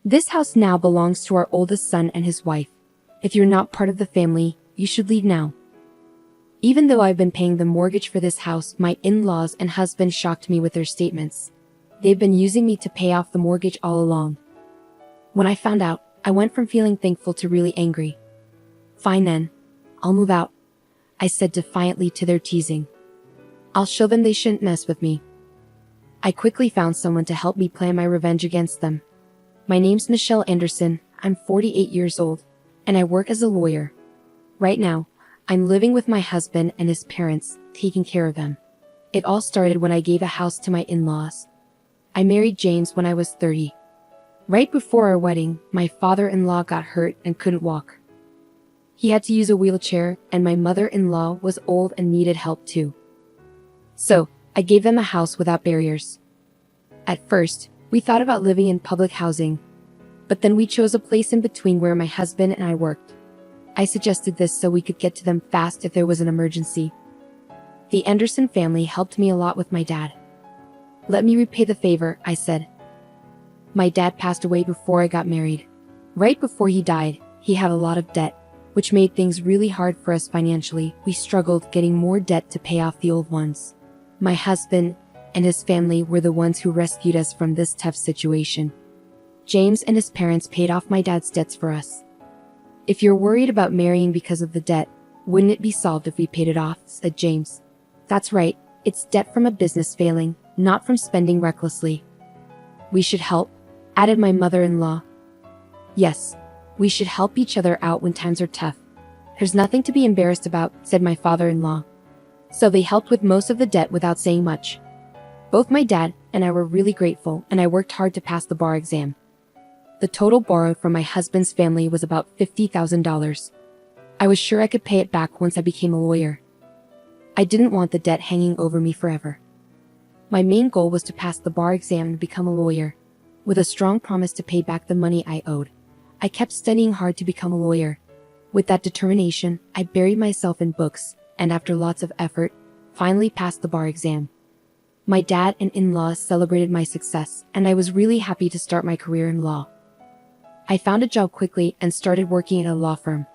This house now belongs to our oldest son and his wife. If you're not part of the family, you should leave now. Even though I've been paying the mortgage for this house, my in-laws and husband shocked me with their statements. They've been using me to pay off the mortgage all along. When I found out, I went from feeling thankful to really angry. Fine then. I'll move out, I said defiantly to their teasing. I'll show them they shouldn't mess with me. I quickly found someone to help me plan my revenge against them. My name's Michelle Anderson, I'm 48 years old, and I work as a lawyer. Right now, I'm living with my husband and his parents, taking care of them. It all started when I gave a house to my in-laws. I married James when I was 30. Right before our wedding, my father-in-law got hurt and couldn't walk. He had to use a wheelchair, and my mother-in-law was old and needed help too. So, I gave them a house without barriers. At first, we thought about living in public housing, but then we chose a place in between where my husband and I worked. I suggested this so we could get to them fast if there was an emergency. The Anderson family helped me a lot with my dad. Let me repay the favor, I said. My dad passed away before I got married. Right before he died, he had a lot of debt, which made things really hard for us financially. We struggled getting more debt to pay off the old ones. My husband and his family were the ones who rescued us from this tough situation. James and his parents paid off my dad's debts for us. If you're worried about marrying because of the debt, wouldn't it be solved if we paid it off, said James. That's right, it's debt from a business failing, not from spending recklessly. We should help, added my mother-in-law. Yes, we should help each other out when times are tough. There's nothing to be embarrassed about, said my father-in-law. So they helped with most of the debt without saying much. Both my dad and I were really grateful, and I worked hard to pass the bar exam. The total borrowed from my husband's family was about $50,000. I was sure I could pay it back once I became a lawyer. I didn't want the debt hanging over me forever. My main goal was to pass the bar exam and become a lawyer, with a strong promise to pay back the money I owed. I kept studying hard to become a lawyer. With that determination, I buried myself in books, and after lots of effort, finally passed the bar exam. My dad and in-laws celebrated my success, and I was really happy to start my career in law. I found a job quickly and started working at a law firm.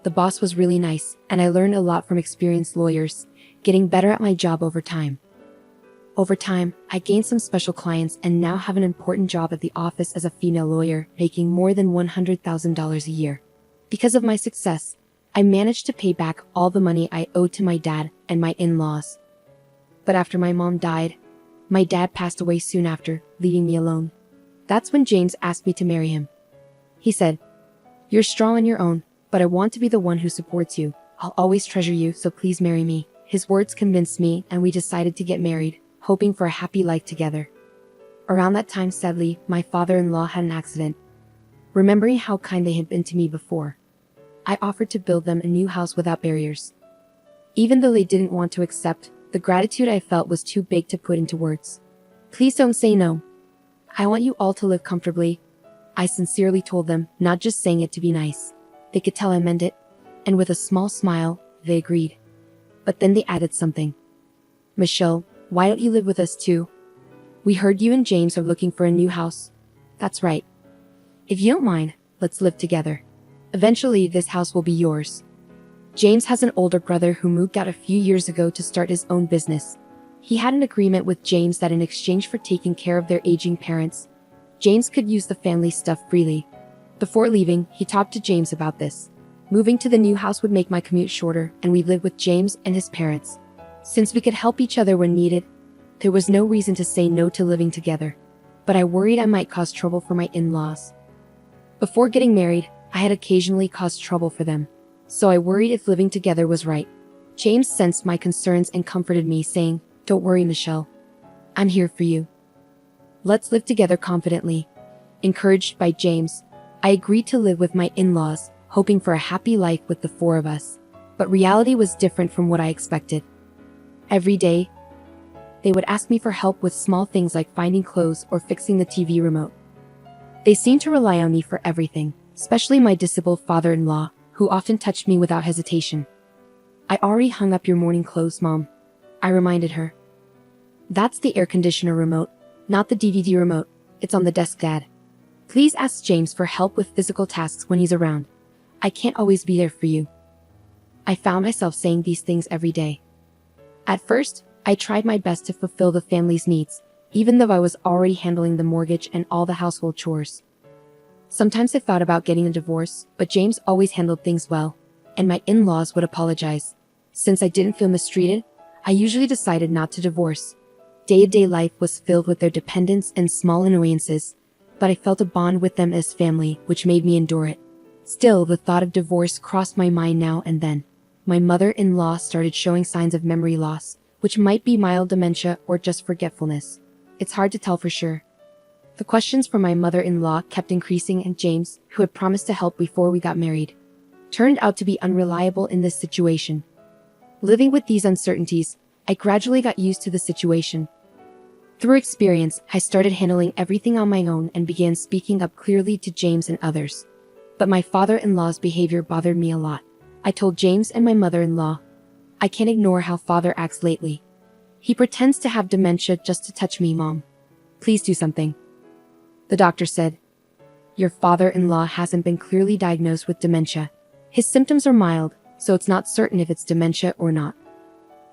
The boss was really nice, and I learned a lot from experienced lawyers, getting better at my job over time. Over time, I gained some special clients and now have an important job at the office as a female lawyer, making more than $100,000 a year. Because of my success, I managed to pay back all the money I owed to my dad and my in-laws. But after my mom died, my dad passed away soon after, leaving me alone. That's when James asked me to marry him. He said, "You're strong on your own, but I want to be the one who supports you. I'll always treasure you, so please marry me." His words convinced me, and we decided to get married, hoping for a happy life together. Around that time, sadly, my father-in-law had an accident. Remembering how kind they had been to me before, I offered to build them a new house without barriers. Even though they didn't want to accept, the gratitude I felt was too big to put into words. "Please don't say no. I want you all to live comfortably," I sincerely told them, not just saying it to be nice. They could tell I meant it, and with a small smile, they agreed. But then they added something. "Michelle, why don't you live with us too? We heard you and James are looking for a new house." "That's right. If you don't mind, let's live together. Eventually, this house will be yours." James has an older brother who moved out a few years ago to start his own business. He had an agreement with James that in exchange for taking care of their aging parents, James could use the family stuff freely. Before leaving, he talked to James about this. Moving to the new house would make my commute shorter, and we'd live with James and his parents. Since we could help each other when needed, there was no reason to say no to living together. But I worried I might cause trouble for my in-laws. Before getting married, I had occasionally caused trouble for them, so I worried if living together was right. James sensed my concerns and comforted me, saying, "Don't worry, Michelle. I'm here for you. Let's live together confidently." Encouraged by James, I agreed to live with my in-laws, hoping for a happy life with the four of us. But reality was different from what I expected. Every day, they would ask me for help with small things like finding clothes or fixing the TV remote. They seemed to rely on me for everything, especially my disabled father-in-law, who often touched me without hesitation. "I already hung up your morning clothes, Mom," I reminded her. "That's the air conditioner remote, not the DVD remote. It's on the desk, Dad. Please ask James for help with physical tasks when he's around. I can't always be there for you. I found myself saying these things every day. At first, I tried my best to fulfill the family's needs, even though I was already handling the mortgage and all the household chores. Sometimes I thought about getting a divorce, but James always handled things well, and my in-laws would apologize. Since I didn't feel mistreated, I usually decided not to divorce. Day-to-day life was filled with their dependence and small annoyances, but I felt a bond with them as family, which made me endure it. Still, the thought of divorce crossed my mind now and then. My mother-in-law started showing signs of memory loss, which might be mild dementia or just forgetfulness. It's hard to tell for sure. The questions from my mother-in-law kept increasing, and James, who had promised to help before we got married, turned out to be unreliable in this situation. Living with these uncertainties, I gradually got used to the situation. Through experience, I started handling everything on my own and began speaking up clearly to James and others. But my father-in-law's behavior bothered me a lot. I told James and my mother-in-law, "I can't ignore how father acts lately. He pretends to have dementia just to touch me, Mom. Please do something." The doctor said, "Your father-in-law hasn't been clearly diagnosed with dementia. His symptoms are mild, so it's not certain if it's dementia or not."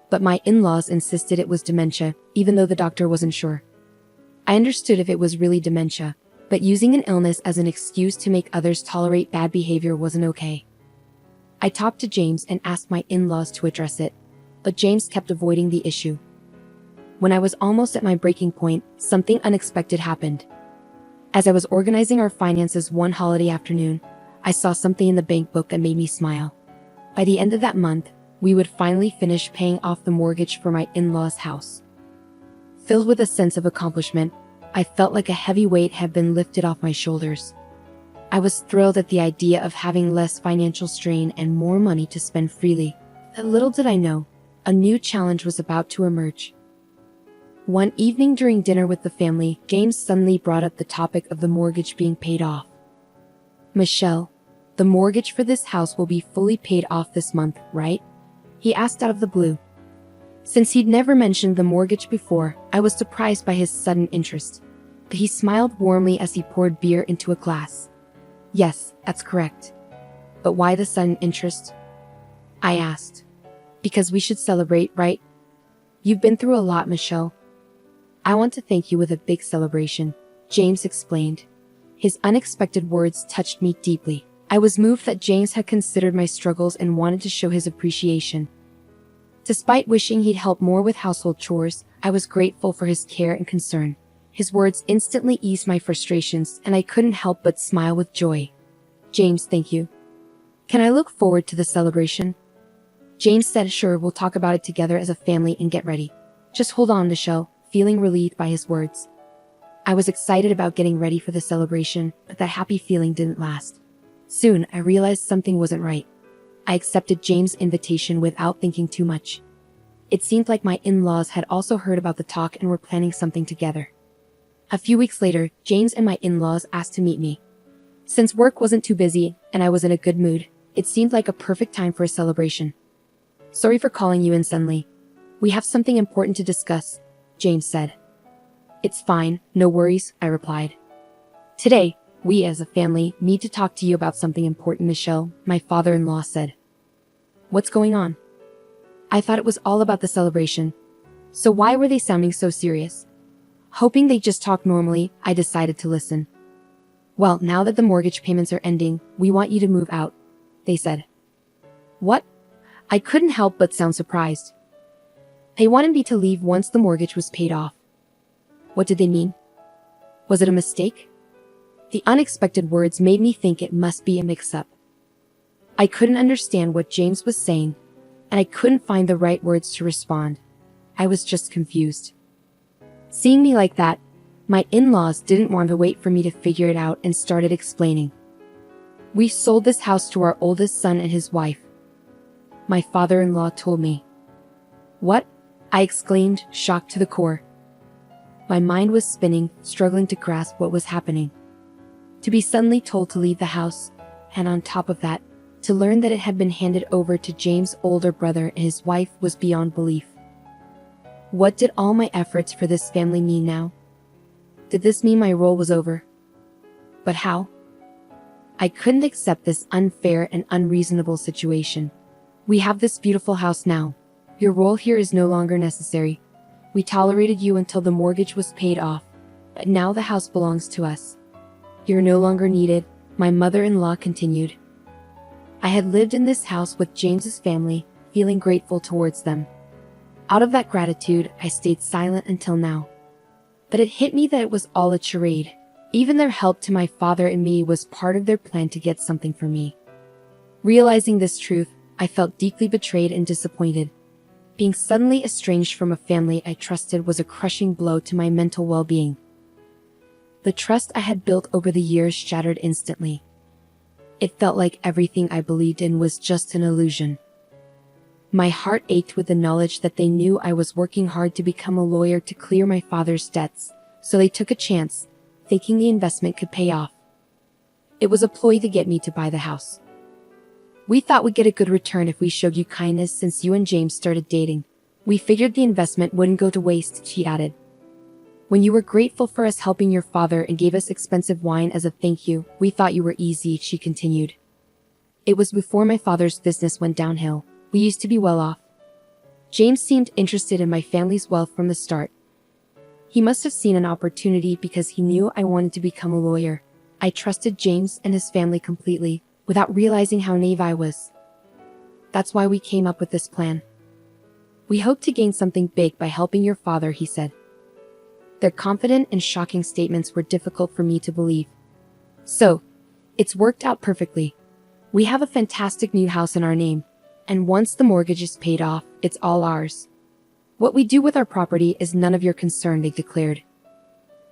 But my in-laws insisted it was dementia, even though the doctor wasn't sure. I understood if it was really dementia, but using an illness as an excuse to make others tolerate bad behavior wasn't okay. I talked to James and asked my in-laws to address it, but James kept avoiding the issue. When I was almost at my breaking point, something unexpected happened. As I was organizing our finances one holiday afternoon, I saw something in the bank book that made me smile. By the end of that month, we would finally finish paying off the mortgage for my in-laws' house. Filled with a sense of accomplishment, I felt like a heavy weight had been lifted off my shoulders. I was thrilled at the idea of having less financial strain and more money to spend freely. But little did I know, a new challenge was about to emerge. One evening during dinner with the family, James suddenly brought up the topic of the mortgage being paid off. "Michelle, the mortgage for this house will be fully paid off this month, right?" he asked out of the blue. Since he'd never mentioned the mortgage before, I was surprised by his sudden interest. But he smiled warmly as he poured beer into a glass. "Yes, that's correct. But why the sudden interest?" I asked. "Because we should celebrate, right? You've been through a lot, Michelle. I want to thank you with a big celebration," James explained. His unexpected words touched me deeply. I was moved that James had considered my struggles and wanted to show his appreciation. Despite wishing he'd help more with household chores, I was grateful for his care and concern. His words instantly eased my frustrations, and I couldn't help but smile with joy. "James, thank you. Can I look forward to the celebration?" James said, "Sure, we'll talk about it together as a family and get ready. Just hold on," Michelle, feeling relieved by his words. I was excited about getting ready for the celebration, but that happy feeling didn't last. Soon, I realized something wasn't right. I accepted James' invitation without thinking too much. It seemed like my in-laws had also heard about the talk and were planning something together. A few weeks later, James and my in-laws asked to meet me. Since work wasn't too busy and I was in a good mood, it seemed like a perfect time for a celebration. "Sorry for calling you in suddenly. We have something important to discuss," James said. "It's fine, no worries," I replied. "Today, we as a family need to talk to you about something important, Michelle," my father-in-law said. "What's going on?" I thought it was all about the celebration. So why were they sounding so serious? Hoping they'd just talk normally, I decided to listen. "Well, now that the mortgage payments are ending, we want you to move out," they said. "What?" I couldn't help but sound surprised. They wanted me to leave once the mortgage was paid off. What did they mean? Was it a mistake? The unexpected words made me think it must be a mix-up. I couldn't understand what James was saying, and I couldn't find the right words to respond. I was just confused. Seeing me like that, my in-laws didn't want to wait for me to figure it out and started explaining. "We sold this house to our oldest son and his wife," my father-in-law told me. "What?" I exclaimed, shocked to the core. My mind was spinning, struggling to grasp what was happening. To be suddenly told to leave the house, and on top of that, to learn that it had been handed over to James' older brother and his wife was beyond belief. What did all my efforts for this family mean now? Did this mean my role was over? But how? I couldn't accept this unfair and unreasonable situation. We have this beautiful house now. Your role here is no longer necessary. We tolerated you until the mortgage was paid off, but now the house belongs to us. You're no longer needed, my mother-in-law continued. I had lived in this house with James's family, feeling grateful towards them. Out of that gratitude, I stayed silent until now. But it hit me that it was all a charade. Even their help to my father and me was part of their plan to get something from me. Realizing this truth, I felt deeply betrayed and disappointed. Being suddenly estranged from a family I trusted was a crushing blow to my mental well-being. The trust I had built over the years shattered instantly. It felt like everything I believed in was just an illusion. My heart ached with the knowledge that they knew I was working hard to become a lawyer to clear my father's debts, so they took a chance, thinking the investment could pay off. It was a ploy to get me to buy the house. We thought we'd get a good return if we showed you kindness since you and James started dating. We figured the investment wouldn't go to waste, she added. When you were grateful for us helping your father and gave us expensive wine as a thank you, we thought you were easy, she continued. It was before my father's business went downhill. We used to be well off. James seemed interested in my family's wealth from the start. He must have seen an opportunity because he knew I wanted to become a lawyer. I trusted James and his family completely, without realizing how naive I was. That's why we came up with this plan. We hope to gain something big by helping your father, he said. Their confident and shocking statements were difficult for me to believe. So, it's worked out perfectly. We have a fantastic new house in our name, and once the mortgage is paid off, it's all ours. What we do with our property is none of your concern, they declared.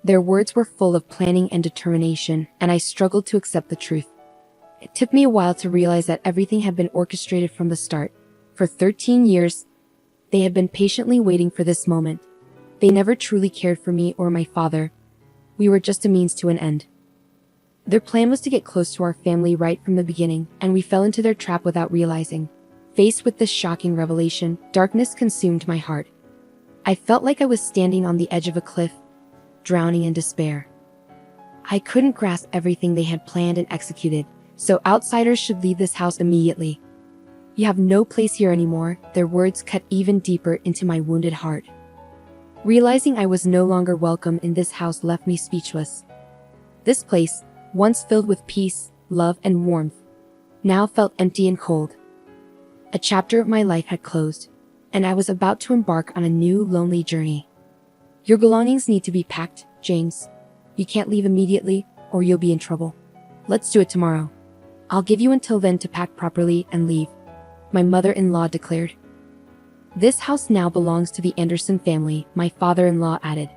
Their words were full of planning and determination, and I struggled to accept the truth. It took me a while to realize that everything had been orchestrated from the start. For 13 years, they had been patiently waiting for this moment. They never truly cared for me or my father. We were just a means to an end. Their plan was to get close to our family right from the beginning, and we fell into their trap without realizing. Faced with this shocking revelation, darkness consumed my heart. I felt like I was standing on the edge of a cliff, drowning in despair. I couldn't grasp everything they had planned and executed, so outsiders should leave this house immediately. You have no place here anymore, their words cut even deeper into my wounded heart. Realizing I was no longer welcome in this house left me speechless. This place, once filled with peace, love, and warmth, now felt empty and cold. A chapter of my life had closed, and I was about to embark on a new, lonely journey. Your belongings need to be packed, James. You can't leave immediately, or you'll be in trouble. Let's do it tomorrow. I'll give you until then to pack properly and leave, my mother-in-law declared. This house now belongs to the Anderson family, my father-in-law added.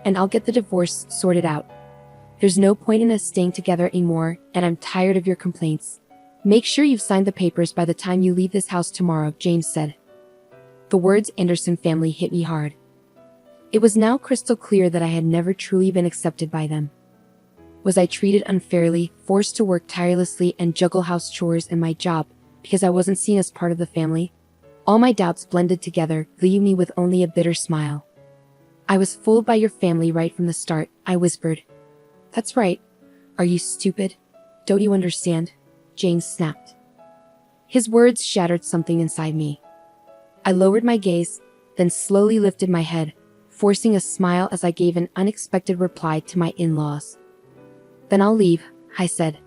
And I'll get the divorce sorted out. There's no point in us staying together anymore, and I'm tired of your complaints. Make sure you've signed the papers by the time you leave this house tomorrow, James said. The words Anderson family hit me hard. It was now crystal clear that I had never truly been accepted by them. Was I treated unfairly, forced to work tirelessly and juggle house chores and my job, because I wasn't seen as part of the family? All my doubts blended together, leaving me with only a bitter smile. I was fooled by your family right from the start, I whispered. That's right. Are you stupid? Don't you understand? James snapped. His words shattered something inside me. I lowered my gaze, then slowly lifted my head, forcing a smile as I gave an unexpected reply to my in-laws. Then I'll leave, I said.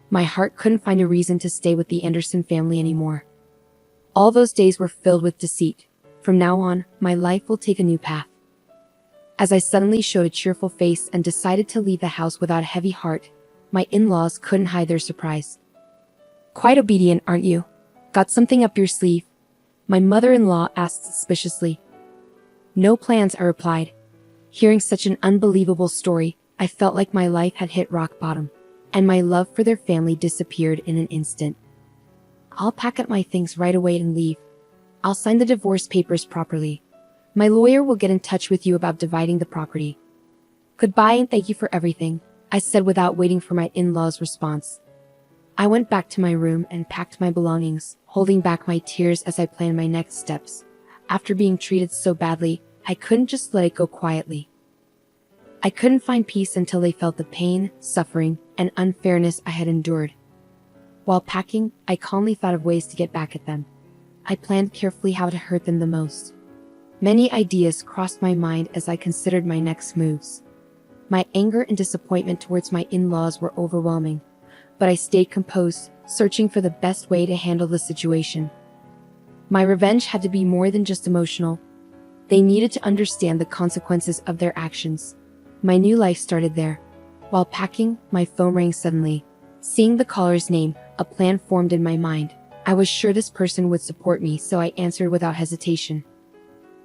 My heart couldn't find a reason to stay with the Anderson family anymore. All those days were filled with deceit. From now on, my life will take a new path. As I suddenly showed a cheerful face and decided to leave the house without a heavy heart, my in-laws couldn't hide their surprise. Quite obedient, aren't you? Got something up your sleeve? My mother-in-law asked suspiciously. No plans, I replied. Hearing such an unbelievable story, I felt like my life had hit rock bottom, and my love for their family disappeared in an instant. I'll pack up my things right away and leave. I'll sign the divorce papers properly. My lawyer will get in touch with you about dividing the property. Goodbye and thank you for everything, I said without waiting for my in-laws' response. I went back to my room and packed my belongings, holding back my tears as I planned my next steps. After being treated so badly, I couldn't just let it go quietly. I couldn't find peace until they felt the pain, suffering, and unfairness I had endured. While packing, I calmly thought of ways to get back at them. I planned carefully how to hurt them the most. Many ideas crossed my mind as I considered my next moves. My anger and disappointment towards my in-laws were overwhelming, but I stayed composed, searching for the best way to handle the situation. My revenge had to be more than just emotional. They needed to understand the consequences of their actions. My new life started there. While packing, my phone rang suddenly. Seeing the caller's name, a plan formed in my mind. I was sure this person would support me, so I answered without hesitation.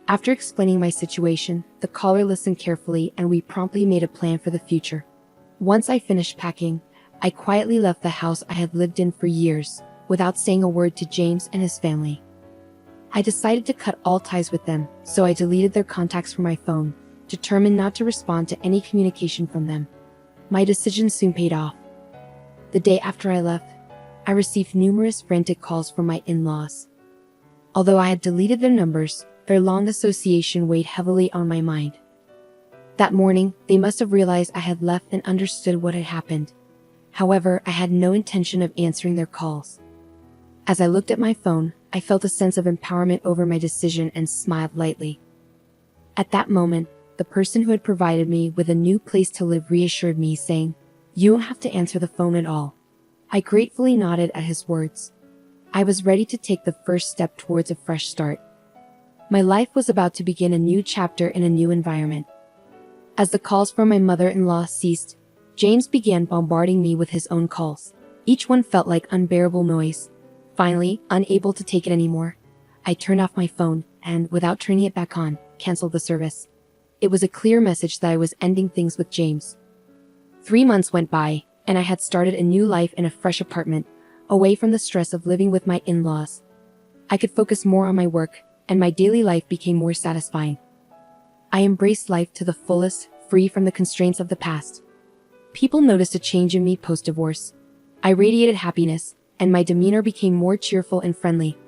After explaining my situation, the caller listened carefully and we promptly made a plan for the future. Once I finished packing, I quietly left the house I had lived in for years, without saying a word to James and his family. I decided to cut all ties with them, so I deleted their contacts from my phone, determined not to respond to any communication from them. My decision soon paid off. The day after I left, I received numerous frantic calls from my in-laws. Although I had deleted their numbers, their long association weighed heavily on my mind. That morning, they must have realized I had left and understood what had happened. However, I had no intention of answering their calls. As I looked at my phone, I felt a sense of empowerment over my decision and smiled lightly. At that moment, the person who had provided me with a new place to live reassured me, saying, "You won't have to answer the phone at all." I gratefully nodded at his words. I was ready to take the first step towards a fresh start. My life was about to begin a new chapter in a new environment. As the calls from my mother-in-law ceased, James began bombarding me with his own calls. Each one felt like unbearable noise. Finally, unable to take it anymore, I turned off my phone and, without turning it back on, canceled the service. It was a clear message that I was ending things with James. 3 months went by, and I had started a new life in a fresh apartment, away from the stress of living with my in-laws. I could focus more on my work, and my daily life became more satisfying. I embraced life to the fullest, free from the constraints of the past. People noticed a change in me post-divorce. I radiated happiness, and my demeanor became more cheerful and friendly.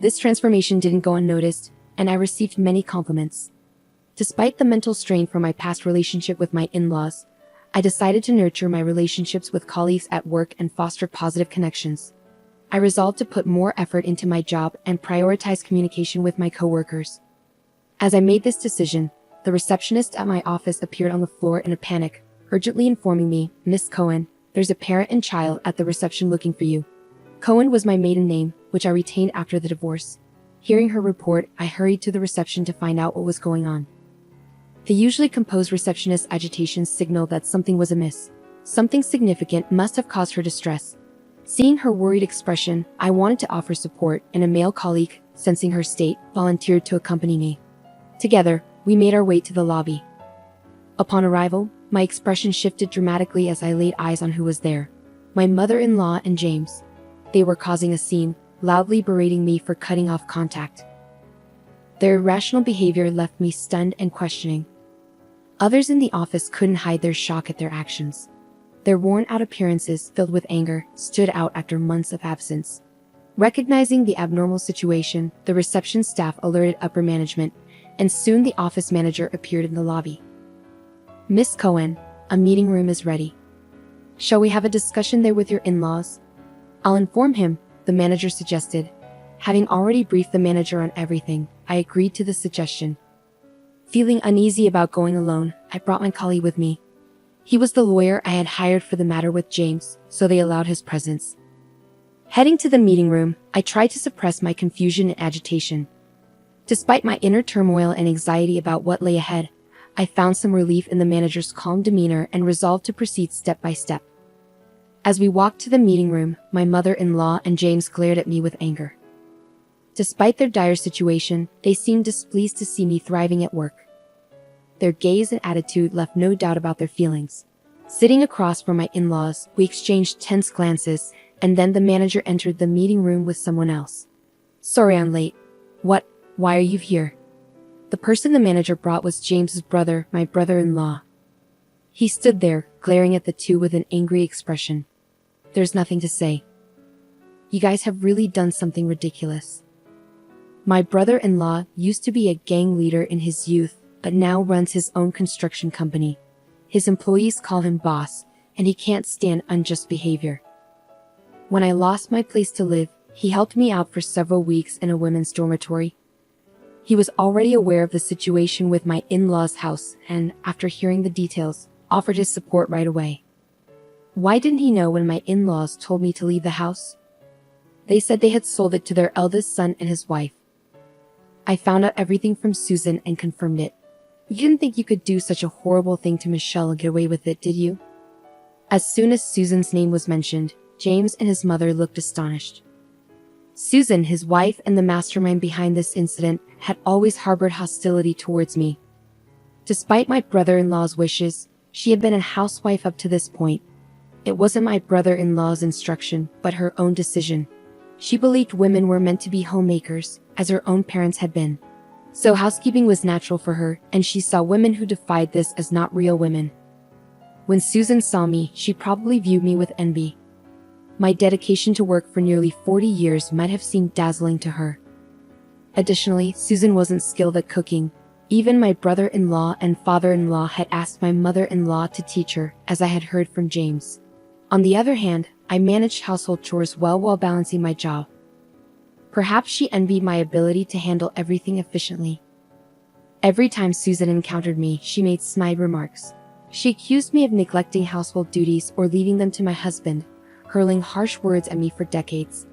This transformation didn't go unnoticed, and I received many compliments. Despite the mental strain from my past relationship with my in-laws, I decided to nurture my relationships with colleagues at work and foster positive connections. I resolved to put more effort into my job and prioritize communication with my coworkers. As I made this decision, the receptionist at my office appeared on the floor in a panic, urgently informing me, "Miss Cohen, there's a parent and child at the reception looking for you." Cohen was my maiden name, which I retained after the divorce. Hearing her report, I hurried to the reception to find out what was going on. The usually composed receptionist's agitation signaled that something was amiss. Something significant must have caused her distress. Seeing her worried expression, I wanted to offer support, and a male colleague, sensing her state, volunteered to accompany me. Together, we made our way to the lobby. Upon arrival, my expression shifted dramatically as I laid eyes on who was there. My mother-in-law and James. They were causing a scene, loudly berating me for cutting off contact. Their irrational behavior left me stunned and questioning. Others in the office couldn't hide their shock at their actions. Their worn-out appearances, filled with anger, stood out after months of absence. Recognizing the abnormal situation, the reception staff alerted upper management, and soon the office manager appeared in the lobby. "Miss Cohen, a meeting room is ready. Shall we have a discussion there with your in-laws?" "I'll inform him," the manager suggested. Having already briefed the manager on everything, I agreed to the suggestion. Feeling uneasy about going alone, I brought my colleague with me. He was the lawyer I had hired for the matter with James, so they allowed his presence. Heading to the meeting room, I tried to suppress my confusion and agitation. Despite my inner turmoil and anxiety about what lay ahead, I found some relief in the manager's calm demeanor and resolved to proceed step by step. As we walked to the meeting room, my mother-in-law and James glared at me with anger. Despite their dire situation, they seemed displeased to see me thriving at work. Their gaze and attitude left no doubt about their feelings. Sitting across from my in-laws, we exchanged tense glances, and then the manager entered the meeting room with someone else. "Sorry I'm late. What? Why are you here?" The person the manager brought was James's brother, my brother-in-law. He stood there, glaring at the two with an angry expression. "There's nothing to say. You guys have really done something ridiculous." My brother-in-law used to be a gang leader in his youth, but now runs his own construction company. His employees call him boss, and he can't stand unjust behavior. When I lost my place to live, he helped me out for several weeks in a women's dormitory. He was already aware of the situation with my in-laws' house and, after hearing the details, offered his support right away. Why didn't he know when my in-laws told me to leave the house? They said they had sold it to their eldest son and his wife. I found out everything from Susan and confirmed it. You didn't think you could do such a horrible thing to Michelle and get away with it, did you? As soon as Susan's name was mentioned, James and his mother looked astonished. Susan, his wife and the mastermind behind this incident, had always harbored hostility towards me. Despite my brother-in-law's wishes, she had been a housewife up to this point. It wasn't my brother-in-law's instruction, but her own decision. She believed women were meant to be homemakers, as her own parents had been. So housekeeping was natural for her, and she saw women who defied this as not real women. When Susan saw me, she probably viewed me with envy. My dedication to work for nearly 40 years might have seemed dazzling to her. Additionally, Susan wasn't skilled at cooking. Even my brother-in-law and father-in-law had asked my mother-in-law to teach her, as I had heard from James. On the other hand, I managed household chores well while balancing my job. Perhaps she envied my ability to handle everything efficiently. Every time Susan encountered me, she made snide remarks. She accused me of neglecting household duties or leaving them to my husband, hurling harsh words at me for decades.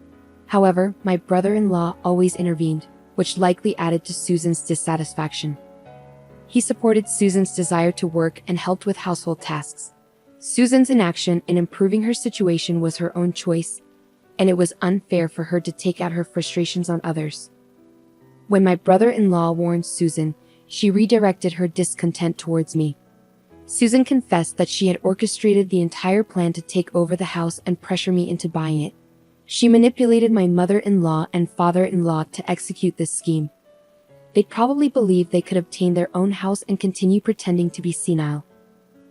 However, my brother-in-law always intervened, which likely added to Susan's dissatisfaction. He supported Susan's desire to work and helped with household tasks. Susan's inaction in improving her situation was her own choice, and it was unfair for her to take out her frustrations on others. When my brother-in-law warned Susan, she redirected her discontent towards me. Susan confessed that she had orchestrated the entire plan to take over the house and pressure me into buying it. She manipulated my mother-in-law and father-in-law to execute this scheme. They probably believed they could obtain their own house and continue pretending to be senile,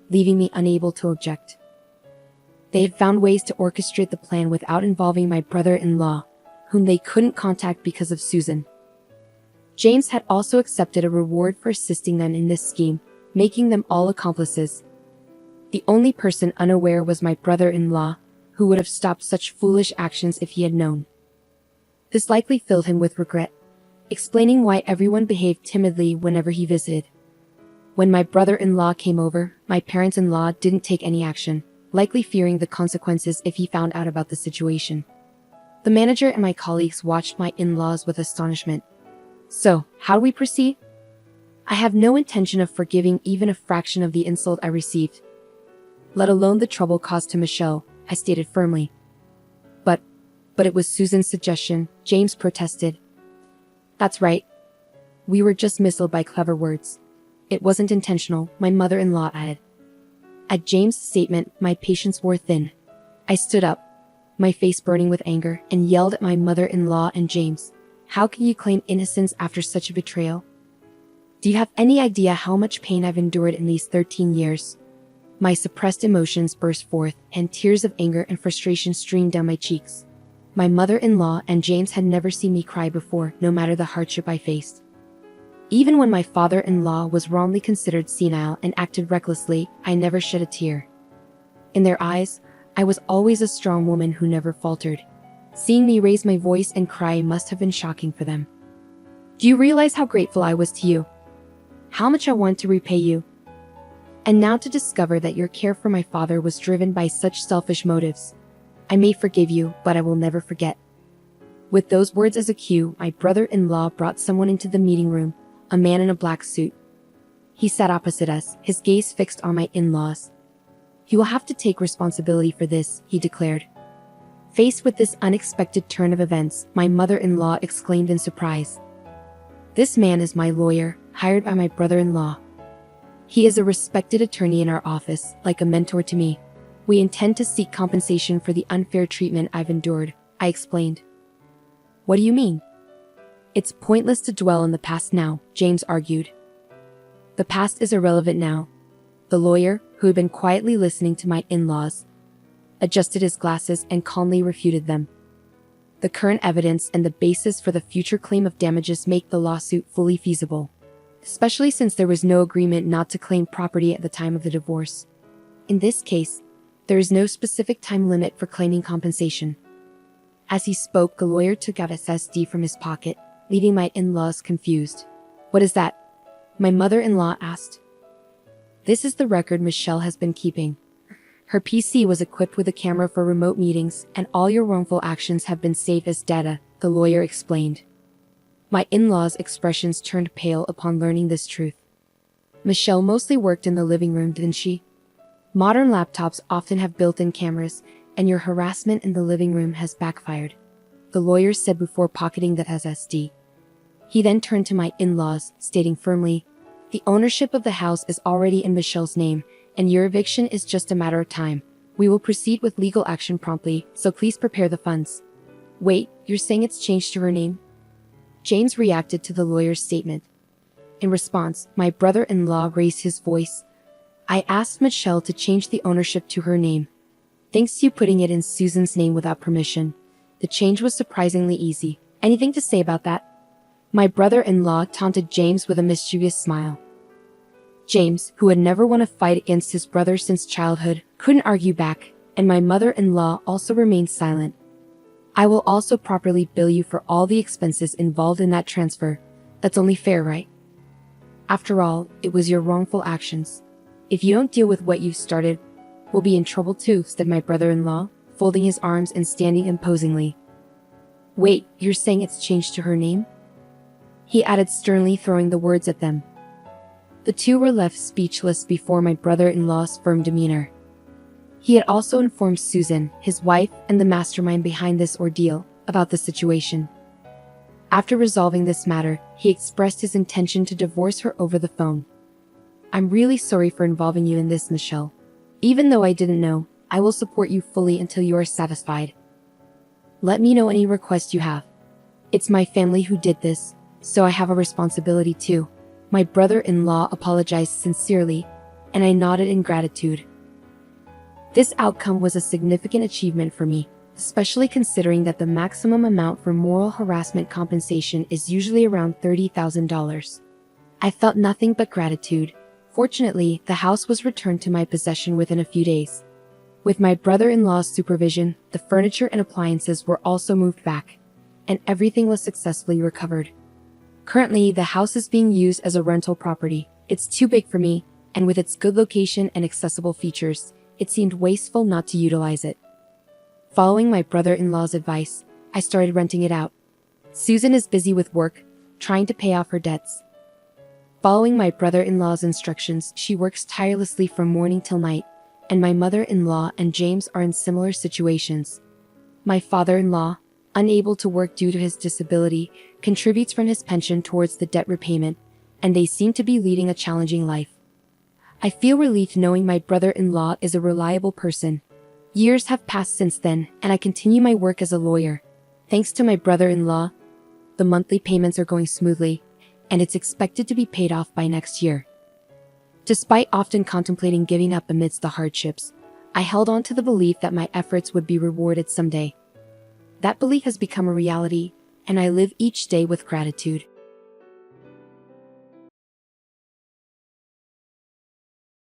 leaving me unable to object. They had found ways to orchestrate the plan without involving my brother-in-law, whom they couldn't contact because of Susan. James had also accepted a reward for assisting them in this scheme, making them all accomplices. The only person unaware was my brother-in-law, who would have stopped such foolish actions if he had known. This likely filled him with regret, explaining why everyone behaved timidly whenever he visited. When my brother-in-law came over, my parents-in-law didn't take any action, likely fearing the consequences if he found out about the situation. The manager and my colleagues watched my in-laws with astonishment. So, how do we proceed? I have no intention of forgiving even a fraction of the insult I received, let alone the trouble caused to Michelle, I stated firmly. But it was Susan's suggestion, James protested. That's right. We were just misled by clever words. It wasn't intentional, my mother-in-law added. At James' statement, my patience wore thin. I stood up, my face burning with anger, and yelled at my mother-in-law and James. How can you claim innocence after such a betrayal? Do you have any idea how much pain I've endured in these 13 years? My suppressed emotions burst forth, and tears of anger and frustration streamed down my cheeks. My mother-in-law and James had never seen me cry before, no matter the hardship I faced. Even when my father-in-law was wrongly considered senile and acted recklessly, I never shed a tear. In their eyes, I was always a strong woman who never faltered. Seeing me raise my voice and cry must have been shocking for them. Do you realize how grateful I was to you? How much I want to repay you? And now to discover that your care for my father was driven by such selfish motives. I may forgive you, but I will never forget. With those words as a cue, my brother-in-law brought someone into the meeting room, a man in a black suit. He sat opposite us, his gaze fixed on my in-laws. You will have to take responsibility for this, he declared. Faced with this unexpected turn of events, my mother-in-law exclaimed in surprise. This man is my lawyer, hired by my brother-in-law. He is a respected attorney in our office, like a mentor to me. We intend to seek compensation for the unfair treatment I've endured, I explained. What do you mean? It's pointless to dwell on the past now, James argued. The past is irrelevant now. The lawyer, who had been quietly listening to my in-laws, adjusted his glasses and calmly refuted them. The current evidence and the basis for the future claim of damages make the lawsuit fully feasible. especially since there was no agreement not to claim property at the time of the divorce. In this case, there is no specific time limit for claiming compensation. As he spoke, the lawyer took out SSD from his pocket, leaving my in-laws confused. "What is that?" my mother-in-law asked. "This is the record Michelle has been keeping. Her PC was equipped with a camera for remote meetings, and all your wrongful actions have been saved as data," the lawyer explained. My in-laws' expressions turned pale upon learning this truth. Michelle mostly worked in the living room, didn't she? Modern laptops often have built-in cameras, and your harassment in the living room has backfired, the lawyer said before pocketing that SSD. He then turned to my in-laws, stating firmly, "The ownership of the house is already in Michelle's name, and your eviction is just a matter of time. We will proceed with legal action promptly, so please prepare the funds." "Wait, you're saying it's changed to her name?" James reacted to the lawyer's statement. In response, my brother-in-law raised his voice. "I asked Michelle to change the ownership to her name. Thanks to you putting it in Susan's name without permission. The change was surprisingly easy. Anything to say about that?" My brother-in-law taunted James with a mischievous smile. James, who had never won a fight against his brother since childhood, couldn't argue back, and my mother-in-law also remained silent. "I will also properly bill you for all the expenses involved in that transfer. That's only fair, right? After all, it was your wrongful actions. If you don't deal with what you've started, we'll be in trouble too," said my brother-in-law, folding his arms and standing imposingly. "Wait, you're saying it's changed to her name?" he added sternly, throwing the words at them. The two were left speechless before my brother-in-law's firm demeanor. He had also informed Susan, his wife and the mastermind behind this ordeal, about the situation. After resolving this matter, he expressed his intention to divorce her over the phone. "I'm really sorry for involving you in this, Michelle. Even though I didn't know, I will support you fully until you are satisfied. Let me know any requests you have. It's my family who did this, so I have a responsibility too." My brother-in-law apologized sincerely, and I nodded in gratitude. This outcome was a significant achievement for me, especially considering that the maximum amount for moral harassment compensation is usually around $30,000. I felt nothing but gratitude. Fortunately, the house was returned to my possession within a few days. With my brother-in-law's supervision, the furniture and appliances were also moved back, and everything was successfully recovered. Currently, the house is being used as a rental property. It's too big for me, and with its good location and accessible features, it seemed wasteful not to utilize it. Following my brother-in-law's advice, I started renting it out. Susan is busy with work, trying to pay off her debts. Following my brother-in-law's instructions, she works tirelessly from morning till night, and my mother-in-law and James are in similar situations. My father-in-law, unable to work due to his disability, contributes from his pension towards the debt repayment, and they seem to be leading a challenging life. I feel relieved knowing my brother-in-law is a reliable person. Years have passed since then, and I continue my work as a lawyer. Thanks to my brother-in-law, the monthly payments are going smoothly, and it's expected to be paid off by next year. Despite often contemplating giving up amidst the hardships, I held on to the belief that my efforts would be rewarded someday. That belief has become a reality, and I live each day with gratitude.